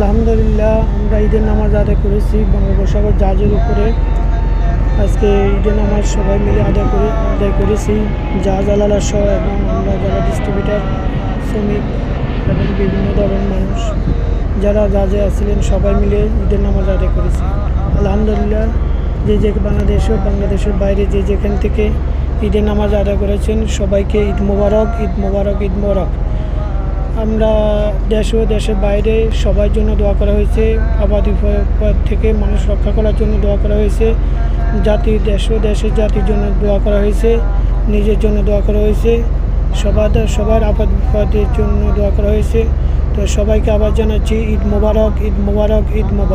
আলহামদুলিল্লাহ, আমরা ঈদের নামাজ আদায় করেছি বঙ্গোপসাগর জাহাজের উপরে। আজকে ঈদের নামাজ সবাই মিলে আদায় করেছি, জাহাজ আলালা সহ, এবং আমরা যারা ডিস্ট্রিবিউটার, শ্রমিক এবং বিভিন্ন ধরনের মানুষ যারা জাহাজে আসছিলেন সবাই মিলে ঈদের নামাজ আদায় করেছি। আলহামদুলিল্লাহ, যে বাংলাদেশের বাইরে যেখান থেকে ঈদের নামাজ আদায় করেছেন সবাইকে ঈদ মোবারক, ঈদ মোবারক, ঈদ মোবারক। আমরা দেশ ও দেশের বাইরে সবার জন্য দোয়া করা হয়েছে, আবাদ বিপদ থেকে মানুষ রক্ষা করার জন্য দোয়া করা হয়েছে, দেশের জাতির জন্য দোয়া করা হয়েছে, নিজের জন্য দোয়া করা হয়েছে, সবার আবাদ বিপদের জন্য দোয়া করা হয়েছে। তো সবাইকে আবার জানাচ্ছি ঈদ মোবারক, ঈদ মোবারক, ঈদ মোবারক।